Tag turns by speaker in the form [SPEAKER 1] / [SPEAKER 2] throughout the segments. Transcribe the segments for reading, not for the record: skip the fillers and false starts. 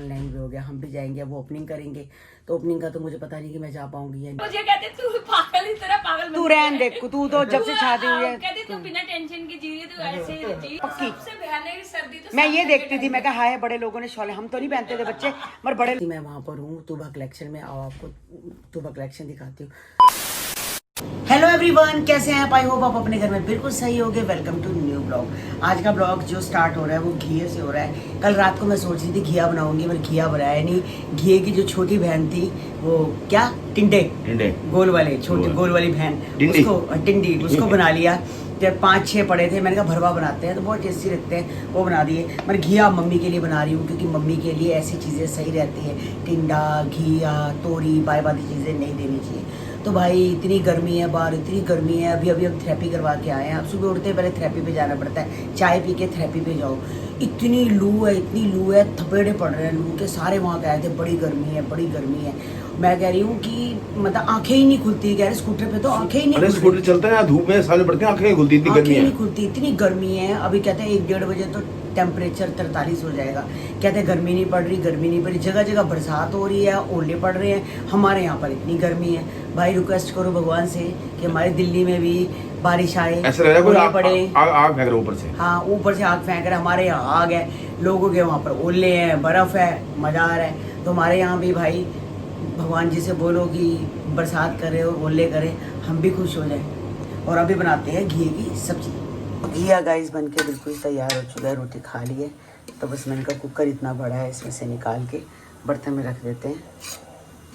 [SPEAKER 1] Online भी हो गया, हम भी जाएंगे, अब वो ओपनिंग करेंगे। तो ओपनिंग का तो मुझे पता नहीं कि मैं जा पाऊंगी या नहीं।
[SPEAKER 2] मुझे कहते तू पागल ही तरह पागल
[SPEAKER 1] तू रहन दे, तू तो जब से शादी हुई है
[SPEAKER 2] कहते तू बिना टेंशन की जी रही है, तू ऐसे ही रहती है।
[SPEAKER 1] पक्की।
[SPEAKER 2] सबसे भयानक सर्दी तो
[SPEAKER 1] मैं ये देखती थी, मैं कहा हाय बड़े लोगों ने शॉल, हम तो नहीं पहनते थे बच्चे, मगर बड़े। मैं वहाँ पर हूँ तुबा कलेक्शन में, आओ आपको तुबा कलेक्शन दिखाती हूँ। हेलो एवरीवन, कैसे हैं आप? आई होप आप अपने घर में बिल्कुल सही होगे। Welcome to new blog. आज का ब्लॉग जो स्टार्ट हो रहा है वो घिये से हो रहा है। कल रात को मैं सोच रही थी घिया बनाऊंगी, पर घिया बनाया नहीं। घिये की जो छोटी बहन थी, वो क्या टिंडे गोल वाले, छोटी गोल वाली बहन, उसको टिंडी उसको बना लिया। जब 5-6 पड़े थे, मैंने कहा भरवा बनाते हैं तो बहुत टेस्टी लगते हैं, वो बना दिए। मैं घिया मम्मी के लिए बना रही हूँ, क्योंकि मम्मी के लिए ऐसी चीज़ें सही रहती है। टिंडा, घिया, तोरी, बाय बादी चीज़ें नहीं देनी चाहिए। तो भाई इतनी गर्मी है बाहर, इतनी गर्मी है। अभी हम थेरेपी करवा के आए हैं। अब सुबह उठते पहले थेरेपी पे जाना पड़ता है, चाय पी के थेरेपी पे जाओ। इतनी लू है, इतनी लू है, थपेड़े पड़ रहे हैं लू के। सारे वहाँ गए थे, बड़ी गर्मी है, बड़ी गर्मी है। मैं कह रही हूँ कि मतलब आंखें ही नहीं खुलती। कह रहे स्कूटर पे तो आंखें ही नहीं खुलती।
[SPEAKER 3] स्कूटर चलता है, धूप में सामने पड़ते हैं, आंखें नहीं खुलती, इतनी गर्मी है।
[SPEAKER 1] नहीं खुलती, इतनी गर्मी है। अभी कहते हैं 1-1:30 बजे तो टेम्परेचर 43 हो जाएगा। कहते हैं गर्मी नहीं पड़ रही, गर्मी नहीं पड़ रही। जगह जगह बरसात हो रही है, ओले पड़ रहे हैं। हमारे यहाँ पर इतनी गर्मी है। भाई रिक्वेस्ट करो भगवान से कि हमारे दिल्ली में भी बारिश आए,
[SPEAKER 3] ऐसा लग रहा है
[SPEAKER 1] पड़े।
[SPEAKER 3] आग फेंक रहा ऊपर से।
[SPEAKER 1] हाँ, ऊपर से आग फेंक रहा है। हमारे यहाँ आग है, लोगों के वहाँ पर ओले हैं, बर्फ है, मजा आ रहा है। तो हमारे यहाँ भी भाई भगवान जी से बोलो कि बरसात करे और ओले करे, हम भी खुश हो जाए। और अभी बनाते हैं घी की सब्जी। घिया गाइस बन के बिल्कुल तैयार हो चुका है। रोटी खा ली है, तो बस मैंने कहा कुकर इतना बड़ा है, इसमें से निकाल के बर्तन में रख देते हैं,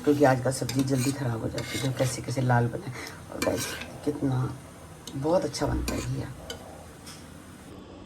[SPEAKER 1] क्योंकि आज का सब्ज़ी जल्दी ख़राब हो जाती है। तो कैसे कैसे लाल बने। और गाइस कितना बहुत अच्छा बनता है घिया।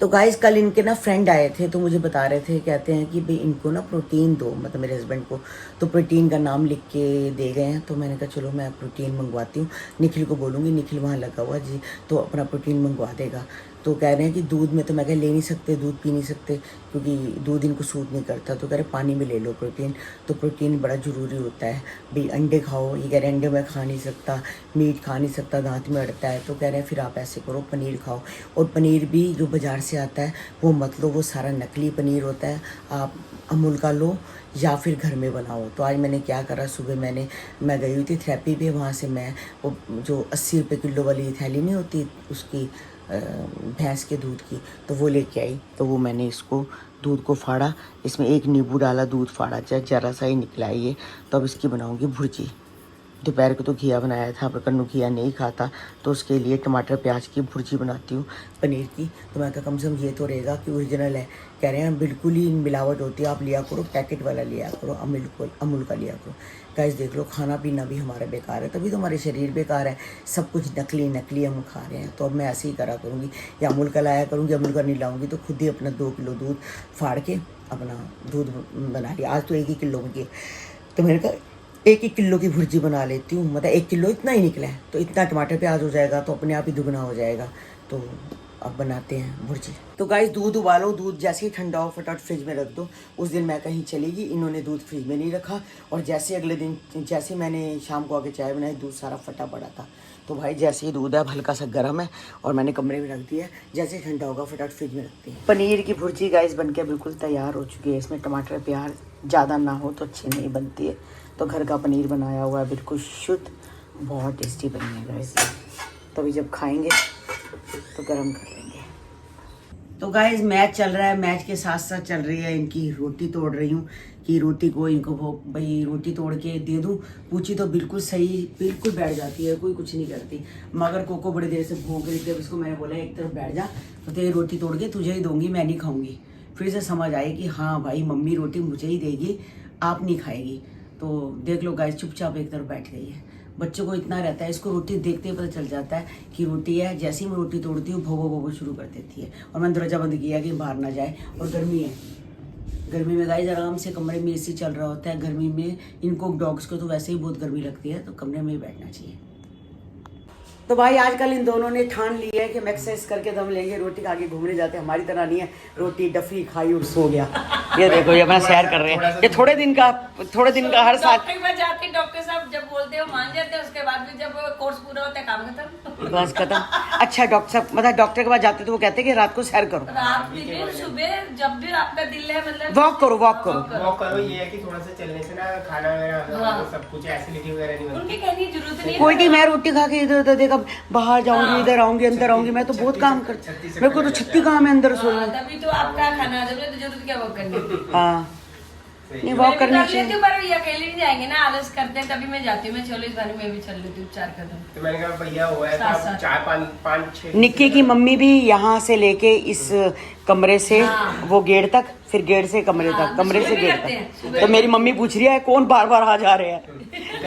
[SPEAKER 1] तो गाइस कल इनके ना फ्रेंड आए थे, तो मुझे बता रहे थे, कहते हैं कि भाई इनको ना प्रोटीन दो, मतलब मेरे हस्बैंड को। तो प्रोटीन का नाम लिख के दे गए हैं। तो मैंने कहा चलो मैं प्रोटीन मंगवाती हूँ। निखिल को बोलूँगी, निखिल वहाँ लगा हुआ जी, तो अपना प्रोटीन मंगवा देगा। तो कह रहे हैं कि दूध में तो मैं कह ले नहीं सकते, दूध पी नहीं सकते, क्योंकि दूध इनको सूट नहीं करता। तो कह रहे पानी में ले लो प्रोटीन। तो प्रोटीन बड़ा ज़रूरी होता है भाई। अंडे खाओ, ये कह रहे अंडे में खा नहीं सकता, मीट खा नहीं सकता, दांत में अड़ता है। तो कह रहे हैं फिर आप ऐसे करो, पनीर खाओ। और पनीर भी जो बाज़ार से आता है वो मत लो, वो सारा नकली पनीर होता है। आप अमूल का लो या फिर घर में बनाओ। तो आज मैंने क्या करा, सुबह मैं गई हुई थी थेरेपी पे। वहाँ से मैं वो जो 80 रुपये किलो वाली थैली नहीं होती उसकी, भैंस के दूध की, तो वो लेके आई। तो वो मैंने इसको दूध को फाड़ा, इसमें 1 नींबू डाला, दूध फाड़ा, जरा सा ही निकला ये। तो अब इसकी बनाऊंगी भुर्जी। दोपहर को तो घिया बनाया था, पर कन्नू घिया नहीं खाता, तो उसके लिए टमाटर प्याज की भुर्जी बनाती हूँ पनीर की। तो मैं कहा कम से कम ये तो रहेगा कि ओरिजिनल है। कह रहे हैं बिल्कुल ही मिलावट होती है, आप लिया करो पैकेट वाला, लिया करो अमूल का लिया करो। गाइस देख लो, खाना पीना भी हमारा बेकार है, तभी तो हमारे शरीर बेकार है। सब कुछ नकली नकली हम खा रहे हैं। तो अब मैं ऐसे ही करा करूँगी, या अमूल का लाया करूँगी। अमूल का नहीं लाऊंगी तो खुद ही अपना 2 किलो दूध फाड़ के अपना दूध बना लिया। आज तो 1 ही किलो की, तो मैंने कहा 1 किलो की भुर्जी बना लेती हूँ। मतलब 1 किलो इतना ही निकला है, तो इतना टमाटर प्याज हो जाएगा, तो अपने आप ही दुगना हो जाएगा। तो अब बनाते हैं भुर्जी। तो गाइस दूध उबालो, दूध जैसे ही ठंडा हो फटाफट फ्रिज में रख दो। उस दिन मैं कहीं चली गई, इन्होंने दूध फ्रिज में नहीं रखा, और जैसे अगले दिन जैसे मैंने शाम को आके चाय बनाई, दूध सारा फटा पड़ा था। तो भाई जैसे ही दूध है हल्का सा गर्म है, और मैंने कमरे में रख दिया है। जैसे ठंडा होगा फटाफट फ्रिज में रखते हैं। पनीर की भुर्जी गाइस बनके बिल्कुल तैयार हो चुकी है। इसमें टमाटर प्याज ज़्यादा ना हो तो अच्छी नहीं बनती है। तो घर का पनीर बनाया हुआ है, बिल्कुल शुद्ध, बहुत टेस्टी बनी है गाइस। तभी जब खाएंगे तो गरम कर लेंगे। तो गाइस मैच चल रहा है, मैच के साथ साथ चल रही है इनकी रोटी तोड़ रही हूँ, कि रोटी को इनको वो भाई रोटी तोड़ के दे दूँ। पूछी तो बिल्कुल सही, बिल्कुल बैठ जाती है, कोई कुछ नहीं करती। मगर कोको बड़ी देर से भूख रही थी, उसको मैंने बोला एक तरफ बैठ जा, तो तेरी रोटी तोड़ के तुझे ही दूंगी, मैं नहीं खाऊंगी। फिर से समझ आई कि हाँ भाई मम्मी रोटी मुझे ही देगी, आप नहीं खाएगी। तो देख लो गाइस चुपचाप एक तरफ बैठ गई है। बच्चों को इतना रहता है, इसको रोटी देखते ही पता चल जाता है कि रोटी है। जैसे ही मैं रोटी तोड़ती हूँ भोगो भोगो शुरू कर देती है। और मैंने दरवाजा बंद किया कि बाहर ना जाए। और गर्मी है, गर्मी में गाइस आराम से कमरे में एसी चल रहा होता है। गर्मी में इनको डॉग्स को तो वैसे ही बहुत गर्मी लगती है, तो कमरे में ही बैठना चाहिए। तो भाई आजकल इन दोनों ने ठान ली है कि हम एक्सरसाइज करके दम लेंगे, रोटी खा के घूमने जाते हैं। हमारी तरह नहीं है रोटी डफी खाई और सो गया। ये देखो ये अपना सैर कर रहे हैं। ये थोड़े दिन का हर साल
[SPEAKER 2] डॉक्टर साहब जब बोलते बोलते हो मान जाते हैं, उसके बाद भी जब कोर्स पूरा होता है काम खत्म।
[SPEAKER 1] बस खत्म। अच्छा डॉक्टर साहब, मतलब डॉक्टर के पास जाते तो वो कहते हैं कि रात को सैर करो,
[SPEAKER 2] रात दिन सुबह जब भी आपका दिल है, मतलब
[SPEAKER 1] वॉक करो, वॉक करो।
[SPEAKER 4] वॉक करो। ये है कि थोड़ा सा चलने से ना खाना वगैरह
[SPEAKER 2] हाँ।
[SPEAKER 4] सब कुछ एसिडिटी वगैरह नहीं बनती।
[SPEAKER 2] उनकी कहने की जरूरत नहीं है।
[SPEAKER 1] कोई नहीं, मैं रोटी खा के इधर उधर देखा, बाहर जाऊंगी, इधर आऊंगी, अंदर आऊंगी, मैं तो बहुत काम करती हूँ, मेरे को तो 36 काम है अंदर रसोई
[SPEAKER 2] हाँ,
[SPEAKER 1] में।
[SPEAKER 2] तभी तो आपका खाना हजम है, तो जरूरत क्या वॉक करने की।
[SPEAKER 1] हाँ नहीं
[SPEAKER 2] मैं
[SPEAKER 1] वॉक
[SPEAKER 2] भी
[SPEAKER 1] करनी
[SPEAKER 2] कर लेती
[SPEAKER 1] चाहिए।
[SPEAKER 2] हूँ, पर ये अकेले नहीं जाएंगे ना, आलस करते हैं, तभी मैं जाती हूँ। मैं चलो इस बारे में भी चल लेती हूँ 4 कदम।
[SPEAKER 4] तो मैंने कहा भैया हुआ है
[SPEAKER 2] साथ
[SPEAKER 4] तो
[SPEAKER 2] साथ।
[SPEAKER 4] 4 5 6
[SPEAKER 1] निक्की की मम्मी भी यहाँ से लेके इस कमरे से
[SPEAKER 2] हाँ।
[SPEAKER 1] वो गेट तक, फिर गेट से कमरे
[SPEAKER 2] हाँ,
[SPEAKER 1] तक,
[SPEAKER 2] तो
[SPEAKER 1] कमरे से
[SPEAKER 2] सुबह भी
[SPEAKER 1] गेट
[SPEAKER 2] करते हैं,
[SPEAKER 1] तक।
[SPEAKER 2] सुबह
[SPEAKER 1] तो
[SPEAKER 2] भी।
[SPEAKER 1] मेरी मम्मी पूछ रही है कौन बार बार आ जा रहे हैं।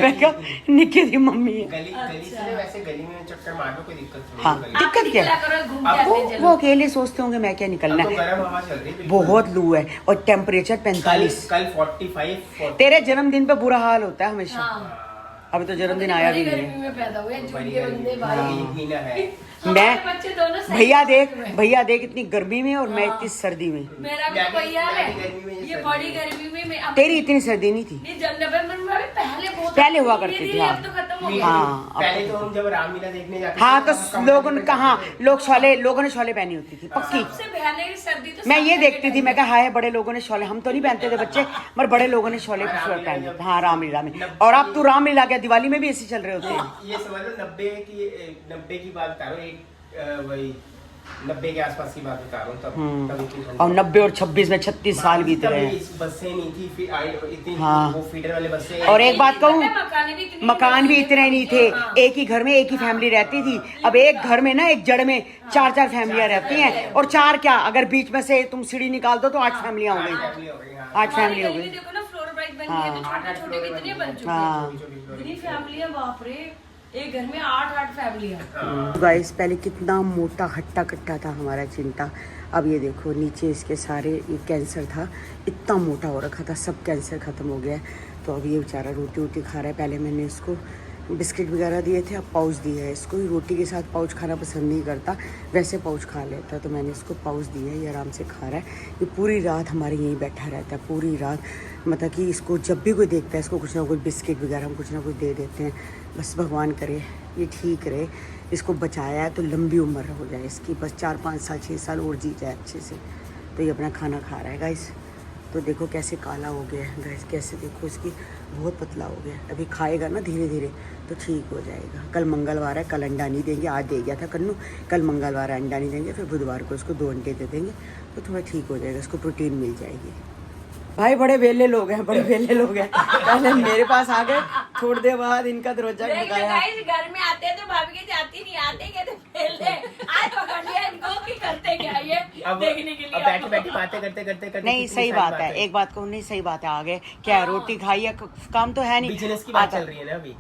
[SPEAKER 1] मैं क्या, निक्की की मम्मी है।
[SPEAKER 4] गली गली से वैसे गली में चक्कर मार लो, कोई दिक्कत नहीं
[SPEAKER 1] हाँ।
[SPEAKER 4] है।
[SPEAKER 1] दिक्कत क्या है?
[SPEAKER 2] निकला करो, घूम के
[SPEAKER 4] अब
[SPEAKER 2] आते हैं,
[SPEAKER 1] वो
[SPEAKER 2] चलो।
[SPEAKER 1] अकेले सोचते होंगे मैं क्या निकलना
[SPEAKER 4] अब तो
[SPEAKER 1] है।
[SPEAKER 4] गर्म हवा चल रही है बिल्कुल।
[SPEAKER 1] बहुत लू है और टेम्परेचर 45।
[SPEAKER 4] कल 45 40
[SPEAKER 1] तेरे जन्मदिन पे बुरा हाल होता है हमेशा।
[SPEAKER 2] हाँ।
[SPEAKER 1] अभी तो जन्मदिन आया भी
[SPEAKER 2] बड़ी
[SPEAKER 1] नहीं है।
[SPEAKER 2] गर्मी में पैदा हुए झूठ
[SPEAKER 4] बड़ी
[SPEAKER 2] के बंदे भाई।
[SPEAKER 4] गर्मी हीना है।
[SPEAKER 2] हमारे
[SPEAKER 1] मैं
[SPEAKER 2] बच्चे दोनों सही
[SPEAKER 1] भैया देख,
[SPEAKER 2] गर्मी में।
[SPEAKER 1] भैया देख इतनी गर्मी में और मैं
[SPEAKER 2] हाँ।
[SPEAKER 1] इतनी सर्दी में।
[SPEAKER 2] मेरा भी
[SPEAKER 4] मैं भी-
[SPEAKER 2] भैया
[SPEAKER 4] मैं
[SPEAKER 2] है,
[SPEAKER 4] भी गर्मी में, ये
[SPEAKER 2] ये
[SPEAKER 4] सर्दी
[SPEAKER 2] बड़ी
[SPEAKER 4] में।
[SPEAKER 2] गर्मी में मैं अब-
[SPEAKER 1] तेरी इतनी सर्दी नहीं थी।
[SPEAKER 2] नहीं, जब नवंबर में भी पहले बहुत
[SPEAKER 1] पहले हुआ
[SPEAKER 2] धीरे
[SPEAKER 1] करती थी,
[SPEAKER 2] धीरे,
[SPEAKER 1] हाँ।
[SPEAKER 2] अब तो खत्म हो गया।
[SPEAKER 1] हाँ, अब
[SPEAKER 4] पहले तो हम जब रामलीला देखने जाते
[SPEAKER 1] हाँ
[SPEAKER 4] थे,
[SPEAKER 1] तो
[SPEAKER 4] हम
[SPEAKER 1] लोगों
[SPEAKER 4] कमरे
[SPEAKER 1] ने
[SPEAKER 4] में
[SPEAKER 1] कहा,
[SPEAKER 4] जाते थे।
[SPEAKER 1] लोगों ने शॉले पहनी होती थी पक्की।
[SPEAKER 2] सबसे भयानक सर्दी तो
[SPEAKER 1] मैं
[SPEAKER 2] साल
[SPEAKER 1] ये
[SPEAKER 2] के
[SPEAKER 1] देखती थी,
[SPEAKER 2] टाइम
[SPEAKER 1] मैं कहा हाय बड़े लोगों ने शॉले, हम तो नहीं पहनते थे बच्चे, मगर बड़े लोगों ने शॉले
[SPEAKER 4] हाँ, रामलीला
[SPEAKER 1] पहने।
[SPEAKER 4] जब-
[SPEAKER 1] हाँ रामलीला में। और अब तू रामलीला क्या, दिवाली में भी ऐसे चल रहे होते हैं।
[SPEAKER 4] ये समझ लो 90 की बात बता रहा हूँ, वही 90 के आसपास की बात बता रहा हूँ तब इतनी ठंड।
[SPEAKER 1] और 90 और 26 में 36 साल बीत
[SPEAKER 4] तब
[SPEAKER 1] रहे हैं।
[SPEAKER 4] इस बसें नहीं थी, फिर इतनी
[SPEAKER 1] हाँ।
[SPEAKER 4] वो फीडर वाले बसें।
[SPEAKER 1] और एक बात कहूँ,
[SPEAKER 2] मकान भी इतने
[SPEAKER 1] मकान भी इतने नहीं थे,
[SPEAKER 2] हाँ।
[SPEAKER 1] एक ही घर में एक ही फैमिली रहती थी। अब एक घर में ना, एक जड़ में 4 फैमिलियां रहती हैं, और 4 क्या, अगर बीच में से तुम सीढ़ी निकाल दो तो 8 फैमिलियां हो गई, 8 फैमिली हो गई।
[SPEAKER 2] देखो ना, फ्लोर वाइज बन
[SPEAKER 1] हाँ।
[SPEAKER 2] गई है, तो छोटे छोटे कितने बन चुके
[SPEAKER 1] हाँ।
[SPEAKER 2] हैं। इतनी फैमिलियां, बाप रे, एक घर में 8 फैमिलियां।
[SPEAKER 1] गाइस पहले कितना मोटा हट्टा कट्टा था हमारा चिंटा, अब ये देखो नीचे इसके सारे, ये कैंसर था, इतना मोटा हो रखा था, सब कैंसर खत्म हो गया है। तो अब ये बेचारा रोटी वोटी खा रहा है। पहले मैंने इसको बिस्किट वगैरह दिए थे, अब पाउच दिया है इसको। रोटी के साथ पाउच खाना पसंद नहीं करता, वैसे पाउच खा लेता, तो मैंने इसको पाउच दिया है, ये आराम से खा रहा है। ये पूरी रात हमारे यहीं बैठा रहता है, पूरी रात। मतलब कि इसको जब भी कोई देखता है, इसको कुछ ना कुछ बिस्किट वगैरह हम कुछ ना कुछ दे देते हैं। बस भगवान करे ये ठीक रहे, इसको बचाया है तो लंबी उम्र हो जाए इसकी, बस 4 5 साल 6 साल और जी जाए अच्छे से। तो ये अपना खाना खा रहा है गाइस। तो देखो कैसे काला हो गया है गाइस, कैसे देखो इसकी, बहुत पतला हो गया है। अभी खाएगा ना धीरे धीरे तो ठीक हो जाएगा। कल मंगलवार है, कल अंडा नहीं देंगे, आज दे गया था कन्नू, कल मंगलवार है अंडा नहीं देंगे, फिर बुधवार को इसको 2 अंडे दे देंगे, तो थोड़ा ठीक हो जाएगा, इसको प्रोटीन मिल जाएगी। भाई बड़े वेले लोग हैं, बड़े वेले लोग हैं। पहले मेरे पास आ गए, थोड़ी देर बाद इनका दरवाजा लगाया।
[SPEAKER 2] घर में आते हैं तो भाभी के जाती नहीं, आते कहते पहले आज पकड़ लिया इनको कि करते क्या ये देखने के लिए।
[SPEAKER 4] बैठे बैठे बातें करते करते
[SPEAKER 1] नहीं सही बात है, एक बात कहूँ, नहीं सही बात है, आगे क्या है, रोटी खाई है, काम तो है नहीं।
[SPEAKER 4] बिजनेस की बात चल रही है ना अभी।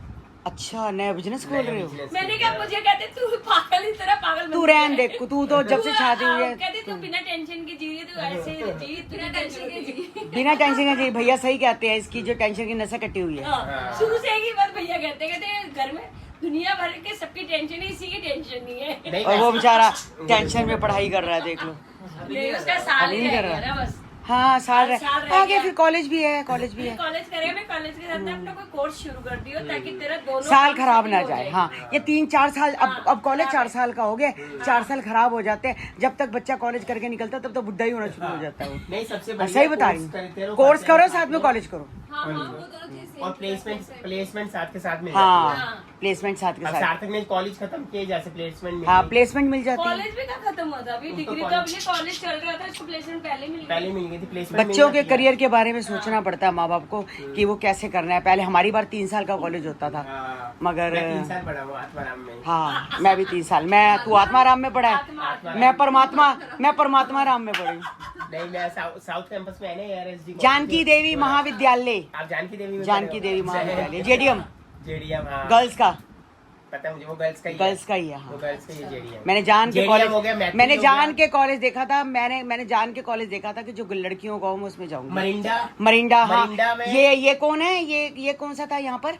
[SPEAKER 1] अच्छा नया बिजनेस खोल रहे हो?
[SPEAKER 2] मैंने क्या, मुझे कहते तू पागल ही तरह पागल
[SPEAKER 1] तू रहन दे, तू तो जब से शादी हुई है
[SPEAKER 2] कहते तू बिना टेंशन की जी रही है, तू ऐसे ही जी, बिना टेंशन की जी।
[SPEAKER 1] बिना टेंशन के। भैया सही कहते हैं, इसकी जो टेंशन की नशा कटी हुई है।
[SPEAKER 2] हाँ, शुरू से एक ही बात भैया कहते घर में दुनिया भर के सबकी टेंशन है, इसी की टेंशन नहीं है।
[SPEAKER 1] और वो बेचारा टेंशन में पढ़ाई कर रहा है, देख लो।
[SPEAKER 2] नहीं, उसका साल ही
[SPEAKER 1] नहीं
[SPEAKER 2] रह
[SPEAKER 1] कर रहा।
[SPEAKER 2] गया ना बस।
[SPEAKER 1] हाँ साल
[SPEAKER 2] साल रह
[SPEAKER 1] आगे,
[SPEAKER 2] गया।
[SPEAKER 1] फिर कॉलेज भी है, कॉलेज भी है।
[SPEAKER 2] कॉलेज करे, मैं कॉलेज के साथ ना अपना कोई कोर्स शुरू कर दियो, ताकि तेरा दोनों
[SPEAKER 1] साल
[SPEAKER 2] काम
[SPEAKER 1] खराब
[SPEAKER 2] सही
[SPEAKER 1] ना
[SPEAKER 2] हो
[SPEAKER 1] जाए। हाँ ये 3-4 साल, अब कॉलेज 4 साल का हो गया, 4 साल खराब हो जाते हैं। जब तक बच्चा कॉलेज करके निकलता है तब तक बुढ़ा ही होना शुरू हो जाता है वो।
[SPEAKER 4] नहीं सबसे
[SPEAKER 1] हाँ, सही बता रही हूँ, कोर्स करो साथ में कॉलेज करो।
[SPEAKER 2] हाँ, हाँ, वो दोनों चीज़
[SPEAKER 4] और प्लेसमेंट साथ के साथ मिल
[SPEAKER 1] हाँ
[SPEAKER 4] जाती है।
[SPEAKER 1] प्लेसमेंट साथ के
[SPEAKER 4] अब
[SPEAKER 1] साथ।
[SPEAKER 4] सार्थक ने कॉलेज खत्म किए, जैसे प्लेसमेंट मिल
[SPEAKER 1] हाँ
[SPEAKER 4] गई।
[SPEAKER 1] प्लेसमेंट मिल जाती है।
[SPEAKER 2] कॉलेज भी कहाँ खत्म हुआ था, अभी डिग्री तो अभी कॉलेज चल रहा था, इसको प्लेसमेंट पहले मिल गई।
[SPEAKER 4] पहले मिल गई थी प्लेसमेंट।
[SPEAKER 1] बच्चों के करियर के बारे में सोचना पड़ता है माँ बाप को कि वो कैसे करना है। पहले हमारी बार 3 साल का कॉलेज होता था, मगर
[SPEAKER 4] 3 साल पढ़ा हूँ आत्माराम में।
[SPEAKER 1] हाँ मैं भी 3 साल। तू आत्माराम में पढ़ा है, मैं परमात्मा राम में पढ़ी।
[SPEAKER 4] नहीं मैं साउथ कैंपस में है ना ARSD
[SPEAKER 1] जानकी देवी महाविद्यालय,
[SPEAKER 4] आप जानकी देवी में
[SPEAKER 1] जानकी देवी महाविद्यालय, जेडीएम
[SPEAKER 4] जेडीएम। हाँ
[SPEAKER 1] गर्ल्स का,
[SPEAKER 4] पता है मुझे, वो गर्ल्स का ही है।
[SPEAKER 1] गर्ल्स का ही है।
[SPEAKER 4] वो
[SPEAKER 1] हाँ
[SPEAKER 4] गर्ल्स का ही जेडीएम।
[SPEAKER 1] मैंने जान के
[SPEAKER 4] JDM हो गया,
[SPEAKER 1] कॉलेज,
[SPEAKER 4] मैट्रिक
[SPEAKER 1] मैंने
[SPEAKER 4] हो
[SPEAKER 1] जान
[SPEAKER 4] गया।
[SPEAKER 1] के कॉलेज देखा था, मैंने जान के कॉलेज देखा था कि जो लड़कियों को मैं उसमें जाऊंगी।
[SPEAKER 4] Mirinda
[SPEAKER 1] Mirinda. हाँ
[SPEAKER 4] मरिंडा में-
[SPEAKER 1] ये कौन है, ये कौन सा था यहाँ पर,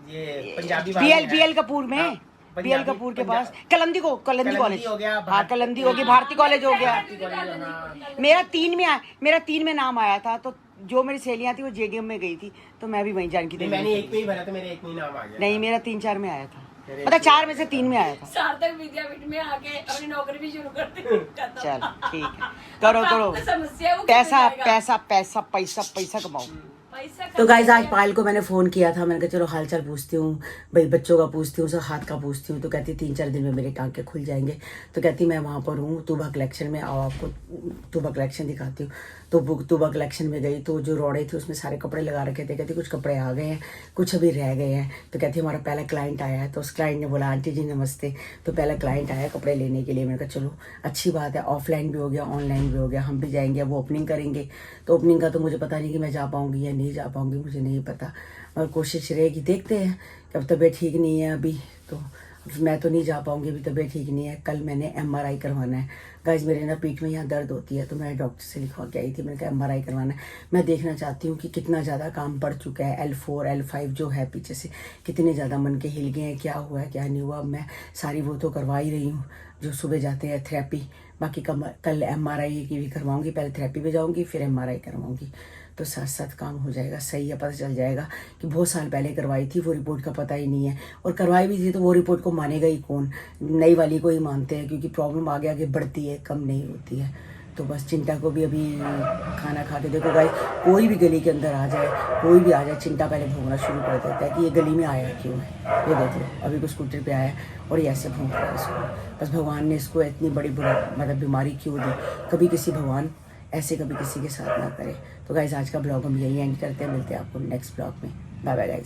[SPEAKER 4] ये पंजाबी
[SPEAKER 1] बीएल कपूर में। पीएल कपूर के पास, कलंदी
[SPEAKER 4] कलंदी
[SPEAKER 1] कॉलेज
[SPEAKER 4] हो गया,
[SPEAKER 1] हाँ कलंदी होगी, भारती कॉलेज हो गया।
[SPEAKER 4] हाँ।
[SPEAKER 1] मेरा 3 में नाम आया था, तो जो मेरी सहेलियां थी वो जेडीएम में गई थी, तो मैं भी वहीं जानकी
[SPEAKER 4] नहीं,
[SPEAKER 1] देवी
[SPEAKER 4] मैंने
[SPEAKER 1] में
[SPEAKER 4] एक में ही भरा था, मेरे एक में ही नाम आ गया।
[SPEAKER 1] नहीं, मेरा 3-4 में आया था, मतलब 4 में से 3 में आया था।
[SPEAKER 2] सार्थक विद्यापीठ में आके अपनी नौकरी भी शुरू कर दी।
[SPEAKER 1] चल ठीक है, करो करो,
[SPEAKER 2] समस्या है वो
[SPEAKER 1] पैसा
[SPEAKER 2] कितना जाएगा?
[SPEAKER 1] पैसा पैसा पैसा पैसा कमाओ।
[SPEAKER 2] पैसा
[SPEAKER 1] तो गाइस आज
[SPEAKER 2] कमाएगा।
[SPEAKER 1] पायल को मैंने फ़ोन किया था, मैंने कहा चलो हालचाल पूछती हूँ, भाई बच्चों का पूछती हूँ, सब हाथ का पूछती हूँ। तो कहती 3-4 दिन में मेरे टांके खुल जाएंगे। तो कहती मैं वहाँ पर हूँ, तूबा कलेक्शन में आओ, आपको तूबा कलेक्शन दिखाती हूँ। तो तूबा कलेक्शन में गई, तो जो रोड़े थे उसमें सारे कपड़े लगा रखे थे। कहती कुछ कपड़े आ गए हैं, कुछ अभी रह गए हैं। तो कहती हमारा पहला क्लाइंट आया है। तो उस क्लाइंट ने बोला आंटी जी नमस्ते। तो पहला क्लाइंट आया कपड़े लेने के लिए। मैंने कहा चलो अच्छी बात है, ऑफलाइन भी हो गया, ऑनलाइन भी हो गया, हम भी जाएंगे, वो ओपनिंग करेंगे। तो ओपनिंग का तो मुझे पता नहीं कि मैं जा पाऊँगी या नहीं जा पाऊँगी, मुझे नहीं पता, और कोशिश रहेगी, देखते हैं। कि अब तबीयत ठीक नहीं है अभी, तो मैं तो नहीं जा पाऊँगी, अभी तबीयत ठीक नहीं है। कल मैंने MRI करवाना है। गाइस मेरे ना पीठ में यहाँ दर्द होती है, तो मैं डॉक्टर से लिखवा के आई थी। मैंने कहा MRI करवाना है, मैं देखना चाहती हूँ कि कितना ज़्यादा काम बढ़ चुका है। L4 L5 जो है पीछे से कितने ज़्यादा मन के हिल गए हैं, क्या हुआ है क्या नहीं हुआ। मैं सारी वो तो करवा ही रही हूँ, जो सुबह जाते हैं थेरेपी। बाकी कल MRI की भी करवाऊँगी, पहले थेरेपी पे जाऊँगी, फिर MRI करवाऊँगी। तो साथ साथ काम हो जाएगा, सही है, पता चल जाएगा कि बहुत साल पहले करवाई थी, वो रिपोर्ट का पता ही नहीं है। और करवाई भी थी तो वो रिपोर्ट को मानेगा ही कौन, नई वाली को ही मानते हैं, क्योंकि प्रॉब्लम आगे आगे बढ़ती है, कम नहीं होती है। तो बस चिंटा को भी अभी खाना खा के देखो गाइस, कोई भी गली के अंदर आ जाए, कोई भी आ जाए, चिंटा पहले भौंकना शुरू कर देता है कि ये गली में आया क्यों है। ये देख लो अभी को स्कूटर पे आया और ये ऐसे भौंक रहा है इसको। बस भगवान ने इसको इतनी बड़ी मतलब बीमारी क्यों दी, कभी किसी भगवान ऐसे कभी किसी के साथ ना करे। तो गाइस आज का ब्लॉग हम यही एंड करते हैं, मिलते हैं आपको नेक्स्ट ब्लॉग में। Bye bye guys.